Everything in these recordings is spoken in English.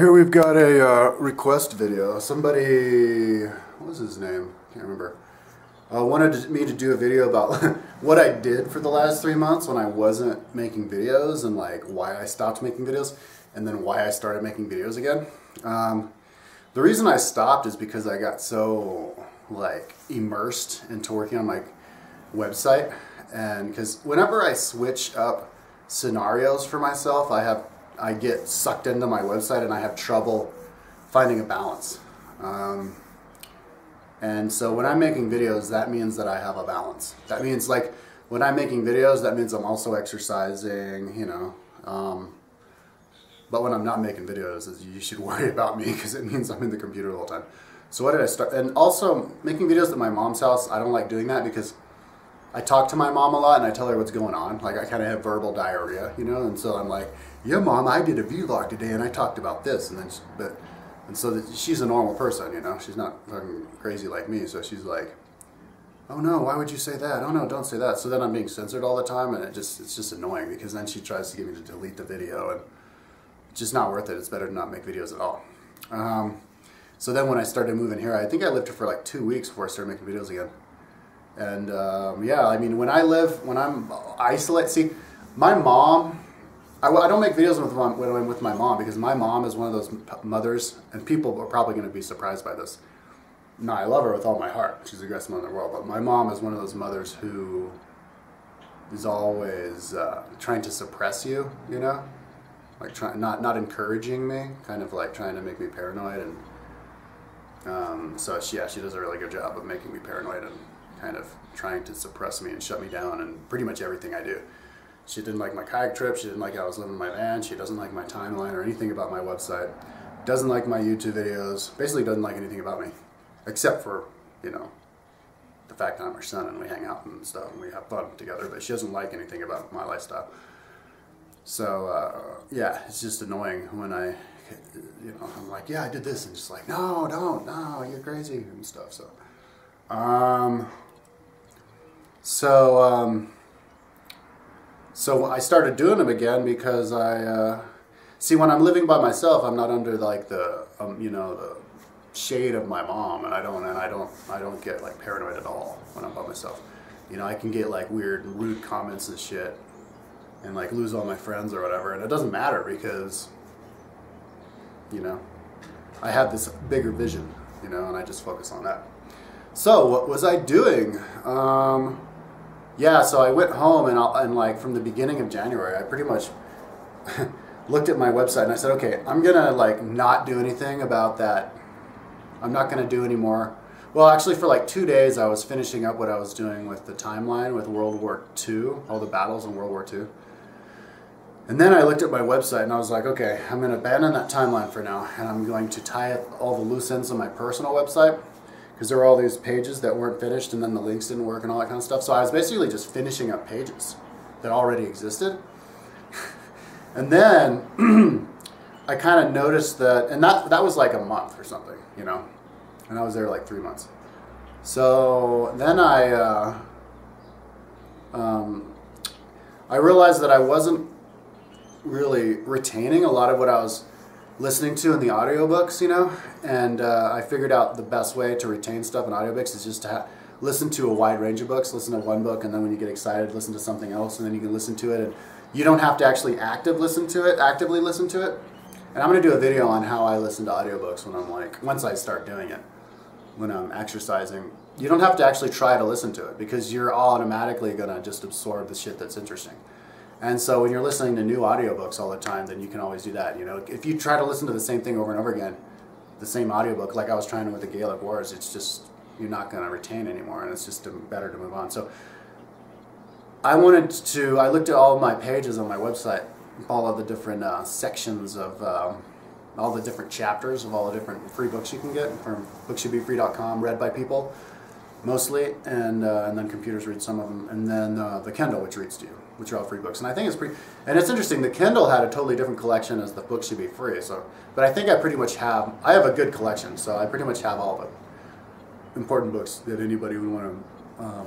Here we've got a request video. Somebody, what was his name? Can't remember. Wanted me to do a video about what I did for the last 3 months when I wasn't making videos, and like why I stopped making videos, and then why I started making videos again. The reason I stopped is because I got so like immersed into working on my website, and because whenever I switch up scenarios for myself, I get sucked into my website and I have trouble finding a balance. And so when I'm making videos, that means that I have a balance. That means like when I'm making videos, that means I'm also exercising, you know. But when I'm not making videos, you should worry about me because it means I'm in the computer the whole time. So what did I start? And also making videos at my mom's house, I don't like doing that because I talk to my mom a lot and I tell her what's going on. Like I kind of have verbal diarrhea, you know, and so I'm like, yeah, Mom, I did a vlog today and I talked about this, and then, she's a normal person, you know, she's not fucking crazy like me, so she's like, oh no, why would you say that? Oh no, don't say that. So then I'm being censored all the time, and it's just annoying because then she tries to get me to delete the video, and it's just not worth it. It's better to not make videos at all. So then when I started moving here, I think I lived here for like 2 weeks before I started making videos again. And yeah, I mean, when I'm isolated, see, my mom, I don't make videos when I'm with my mom because my mom is one of those mothers, and people are probably going to be surprised by this. No, I love her with all my heart. She's the greatest mother in the world, but my mom is one of those mothers who is always trying to suppress you, you know? Like not encouraging me, kind of like trying to make me paranoid, and so she does a really good job of making me paranoid and kind of trying to suppress me and shut me down in pretty much everything I do. She didn't like my kayak trip, she didn't like how I was living in my van, she doesn't like my timeline or anything about my website, doesn't like my YouTube videos, basically doesn't like anything about me, except for, you know, the fact that I'm her son and we hang out and stuff and we have fun together, but she doesn't like anything about my lifestyle. So, yeah, it's just annoying when I'm like, yeah, I did this, and just like, no, don't, no, you're crazy, and stuff, so. So I started doing them again because see, when I'm living by myself, I'm not under like the you know, the shade of my mom, and I don't get like paranoid at all when I'm by myself. You know, I can get like weird, rude comments and shit, and like lose all my friends or whatever, and it doesn't matter because, you know, I have this bigger vision, you know, and I just focus on that. So what was I doing? Yeah, so I went home and like from the beginning of January, I pretty much looked at my website and I said, okay, I'm gonna like not do anything about that. I'm not gonna do any more. Well, actually for like 2 days I was finishing up what I was doing with the timeline with World War II, all the battles in World War II. And then I looked at my website and I was like, okay, I'm gonna abandon that timeline for now, and I'm going to tie up all the loose ends on my personal website, because there were all these pages that weren't finished and then the links didn't work and all that kind of stuff. So I was basically just finishing up pages that already existed. And then I kind of noticed that, and that was like a month or something, you know, and I was there like 3 months. So then I realized that I wasn't really retaining a lot of what I was listening to in the audiobooks, you know, and I figured out the best way to retain stuff in audiobooks is just to listen to a wide range of books. Listen to one book, and then when you get excited, listen to something else, and then you can listen to it, and you don't have to actually actively listen to it. And I'm going to do a video on how I listen to audiobooks when I'm like, once I start doing it, when I'm exercising. You don't have to actually try to listen to it because you're automatically going to just absorb the shit that's interesting. And so when you're listening to new audiobooks all the time, then you can always do that. You know, if you try to listen to the same thing over and over again, the same audiobook, like I was trying to with the Gaelic Wars, it's just, you're not going to retain anymore, and it's just better to move on. So I looked at all of my pages on my website, all of the different sections of all the different chapters of all the different free books you can get from bookshouldbefree.com, read by people mostly, and then computers read some of them, and then the Kindle, which reads to you, which are all free books. And I think it's and it's interesting, the Kindle had a totally different collection as the Book Should Be Free, so, but I think I pretty much have a good collection, so I pretty much have all the important books that anybody would want to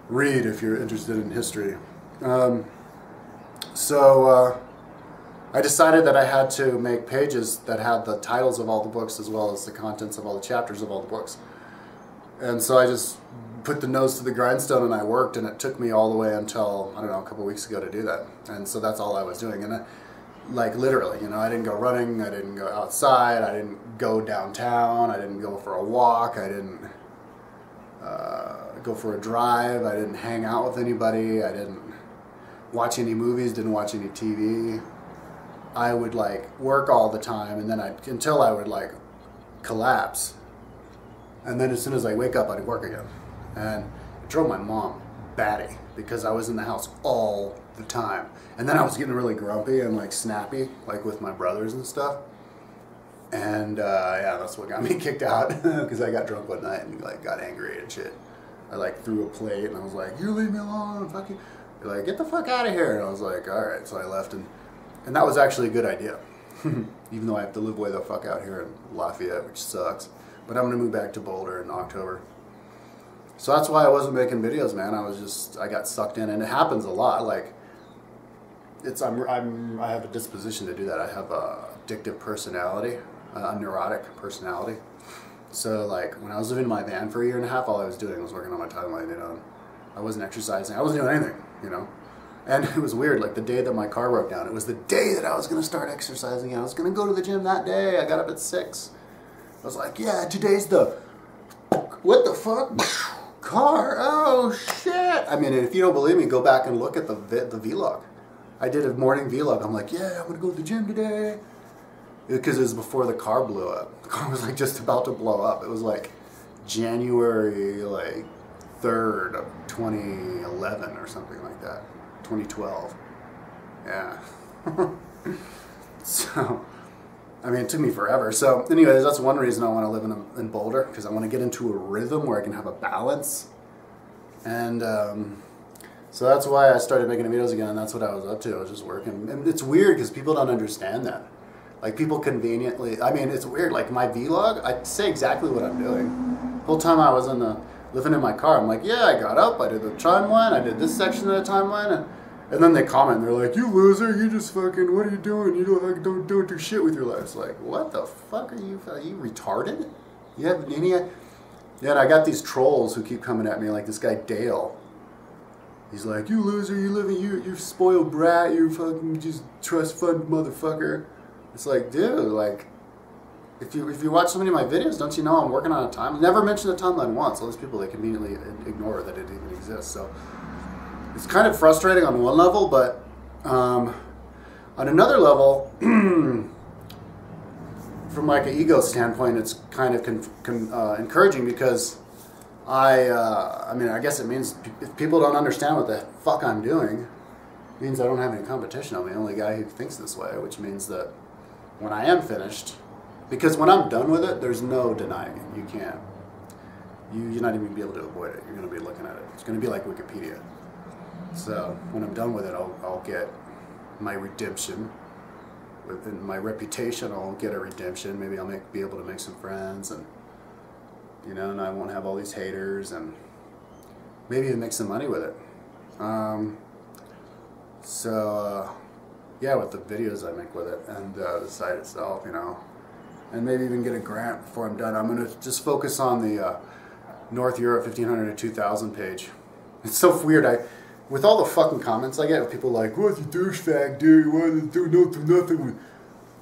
read if you're interested in history. I decided that I had to make pages that had the titles of all the books as well as the contents of all the chapters of all the books. And so I just put the nose to the grindstone and I worked, and it took me all the way until, I don't know, a couple weeks ago to do that. And so that's all I was doing. And like literally, you know, I didn't go running, I didn't go outside, I didn't go downtown, I didn't go for a walk, I didn't go for a drive, I didn't hang out with anybody, I didn't watch any movies, didn't watch any TV. I would like work all the time, and then until I would like collapse, and then as soon as I wake up, I'd work again. And it drove my mom batty because I was in the house all the time, and then I was getting really grumpy and like snappy, like with my brothers and stuff. And yeah, that's what got me kicked out because I got drunk one night and like got angry and shit. I like threw a plate and I was like, "You leave me alone, fuck you." They're like, "Get the fuck out of here." And I was like, "All right." So I left, and that was actually a good idea. Even though I have to live way the fuck out here in Lafayette, which sucks. But I'm gonna move back to Boulder in October. So that's why I wasn't making videos, man. I got sucked in, and it happens a lot. Like, I have a disposition to do that. I have a addictive personality, a neurotic personality. So like when I was living in my van for a year and a half, all I was doing was working on my timeline, you know. I wasn't exercising, I wasn't doing anything, you know. And it was weird, like the day that my car broke down, it was the day that I was gonna start exercising. I was gonna go to the gym that day. I got up at 6. I was like, yeah, today's the, what the fuck? Car, oh shit. I mean, if you don't believe me, go back and look at the vlog. I did a morning vlog. I'm like, yeah, I'm gonna go to the gym today. Because it was before the car blew up. The car was like just about to blow up. It was like January like 3rd of 2011 or something like that. 2012. Yeah. So, I mean, it took me forever. So, anyways, that's one reason I want to live in Boulder, because I want to get into a rhythm where I can have a balance. And so that's why I started making videos again, and that's what I was up to. I was just working. And it's weird because people don't understand that. Like, people conveniently, I mean, it's weird. Like, my vlog, I say exactly what I'm doing. The whole time I was living in my car, I'm like, yeah, I got up, I did the timeline, I did this section of the timeline, and then they comment, they're like, you loser, you just fucking, what are you doing? You don't do shit with your life. It's like, what the fuck are you retarded? You have any, yeah, and I got these trolls who keep coming at me, like this guy Dale. He's like, you loser, you spoiled brat, you fucking just trust fund motherfucker. It's like, dude, like, if you watch so many of my videos, don't you know I'm working on a timeline? Never mentioned a timeline once. All these people, they conveniently ignore that it even exists. So it's kind of frustrating on one level, but on another level, from like an ego standpoint, it's kind of encouraging because I mean, I guess it means if people don't understand what the fuck I'm doing, it means I don't have any competition. I'm the only guy who thinks this way, which means that when I am finished, because when I'm done with it, there's no denying it. You can't. You're not even going to be able to avoid it. You're going to be looking at it. It's going to be like Wikipedia. So when I'm done with it, I'll get my redemption. Within my reputation, I'll get a redemption. Maybe I'll be able to make some friends, and you know, and I won't have all these haters, and maybe even make some money with it. Yeah, with the videos I make with it, and the site itself, you know, and maybe even get a grant before I'm done. I'm gonna just focus on the North Europe 1500 to 2000 page. It's so weird. With all the fucking comments I get with people like, "What's a douchebag, dude? You want to do nothing?"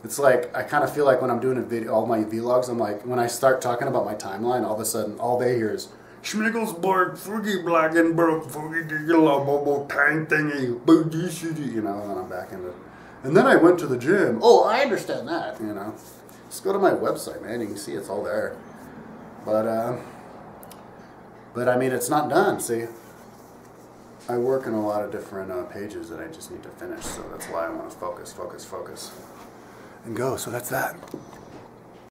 It's like, I kind of feel like when I'm doing a video, all my vlogs, I'm like, when I start talking about my timeline, all of a sudden, all they hear is, Schmigglesborg, Foogie Black and Broke, Foogie Bobo Tang Thingy, Boogie Shitty, you know, and I'm back into it. And then I went to the gym. Oh, I understand that, you know. Just go to my website, man. You can see it's all there. But I mean, it's not done, see. I work in a lot of different pages that I just need to finish, so that's why I want to focus, and go. So that's that.